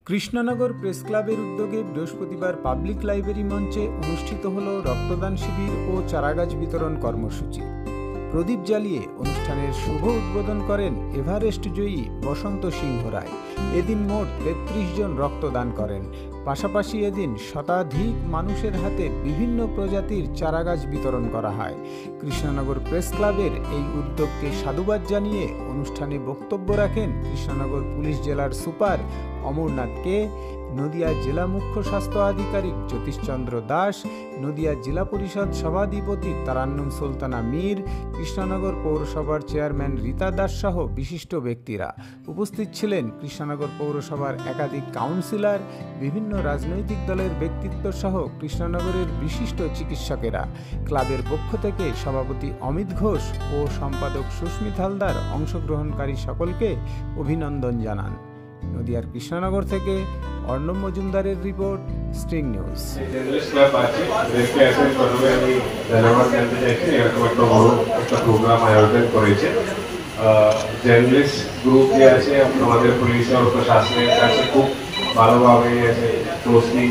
Krishnanagar press ক্লাবের উদ্যোগে বৃহস্পতিবার পাবলিক লাইব্রেরি মঞ্চে অনুষ্ঠিত হল রক্তদান শিবির ও চারাগাছ বিতরণ কর্মসূচি। প্রদীপ জ্বালিয়ে অনুষ্ঠানের শুভ উদ্বোধন করেন এভারেস্ট জয়ী বসন্ত সিংহ রায়। এদিন মোট ৩৩ জন রক্তদান করেন। পাশাপাশি এদিন শতাধিক মানুষের হাতে বিভিন্ন প্রজাতির চারাগাছ বিতরণ করা হয়। কৃষ্ণনগর প্রেস ক্লাবের এই উদ্যোগকে সাধুবাদ জানিয়ে অনুষ্ঠানে বক্তব্য রাখেন কৃষ্ণনগর পুলিশ জেলার সুপার অমরনাথ কে, নদিয়া জেলা মুখ্য স্বাস্থ্য আধিকারিক জ্যোতিষচন্দ্র দাস, নদিয়া জেলা পরিষদ সভাধিপতি তারান্নুম সুলতানা মীর, কৃষ্ণনগর পৌরসভার চেয়ারম্যান রীতা দাস সহ বিশিষ্ট ব্যক্তিরা। উপস্থিত ছিলেন কৃষ্ণনগর পৌরসভার একাধিক কাউন্সিলর, বিভিন্ন রাজনৈতিক দলের ব্যক্তিত্ব সহ কৃষ্ণনগরের বিশিষ্ট চিকিৎসকেরা। ক্লাবের পক্ষ থেকে সভাপতি অমিত ঘোষ ও সম্পাদক সুস্মিত হালদার অংশগ্রহণকারী সকলকে অভিনন্দন জানান। নদিয়ার কৃষ্ণনগর থেকে অর্ণব মজুমদারের রিপোর্ট, স্ট্রিং নিউজ। প্রোগ্রাম আয়োজন করেছে জার্নালিস্ট গ্রুপ যে আছে আমাদের পুলিশ আর প্রশাসনের কাছে খুব ভালোভাবে ক্লোজলি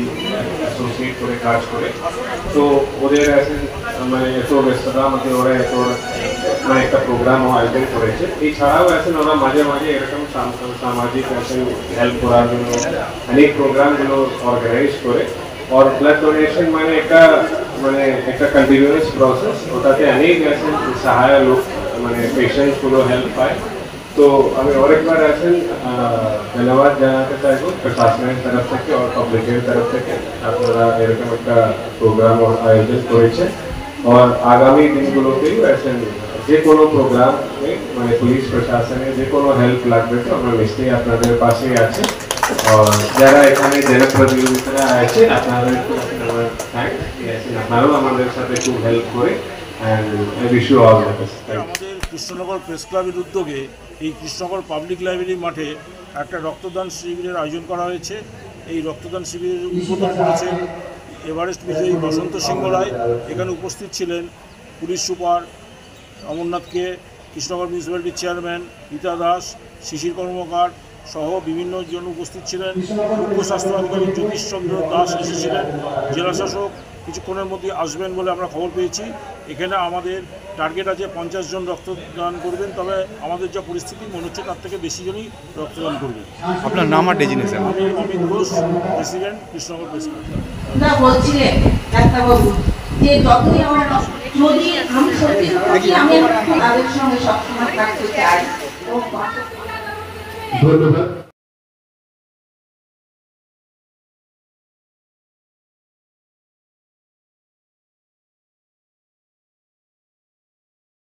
অ্যাসোসিয়েট করে কাজ করে। তো ওদের আছে মানে এত ব্যস্ততা মধ্যে ওরা এত মানে একটা প্রোগ্রাম আয়োজন করেছে। এছাড়াও আছেন ওরা মাঝে মাঝে এরকম সামাজিক হেল্প করার জন্য অনেক প্রোগ্রামগুলো অর্গানাইজ করে। আর ব্লাড ডোনেশন মানে একটা কন্টিনিউয়াস প্রসেস, ওটাতে অনেক আছেন সহায় লোক মানে পেশেন্টসগুলো হেল্প পায়। তো আমি অনেকবার আছেন ধন্যবাদ জানাতে চাইব প্রশাসনের তরফ থেকে আর পাবলিকের তরফ থেকে। আপনারা এরকম একটা প্রোগ্রাম আয়োজন করেছে আর আগামী দিনগুলোতেই আছেন যে কোনো প্রোগ্রামে মানে পুলিশ প্রশাসনের যে কোনো হেল্প লাগবে তো আমরা নিশ্চয়ই আপনাদের পাশেই আছি। আর যারা এখানে জনপ্রতিনিধিরা আছে আপনাদেরকে আমার থ্যাঙ্কস, আপনারাও আমাদের সাথে খুব হেল্প করে। আমাদের কৃষ্ণনগর প্রেস ক্লাবের উদ্যোগে এই কৃষ্ণনগর পাবলিক লাইব্রেরি মাঠে একটা রক্তদান শিবিরের আয়োজন করা হয়েছে। এই রক্তদান শিবিরের উদ্বোধন করেছেন এভারেস্ট বিজয়ী বসন্ত সিংহ রায়। এখানে উপস্থিত ছিলেন পুলিশ সুপার অমরনাথ কে, কৃষ্ণনগর মিউনিসিপ্যালিটির চেয়ারম্যান রীতা দাস, শিশির কর্মকার সহ বিভিন্ন জন উপস্থিত ছিলেন। মুখ্য স্বাস্থ্য আধিকারিক জ্যোতিষচন্দ্র দাস এসেছিলেন। জেলা শাসক কিছুক্ষণের মধ্যে আসবেন বলে আমরা খবর পেয়েছি। এখানে আমাদের টার্গেট আছে 50 জন রক্তদান করবেন, তবে আমাদের যা পরিস্থিতি মনে হচ্ছে তার থেকে বেশি জনই রক্তদান করবেন। আপনার নাম আর ডেজিনেশন? আমি Amit Ghosh, president Krishnanagar press club. বলছিলেন ডাক্তারবাবু যে যতই আমার যদি আমি সত্যি আমি তাদের সঙ্গে সবসময় থাকতে চাই। ধন্যবাদ।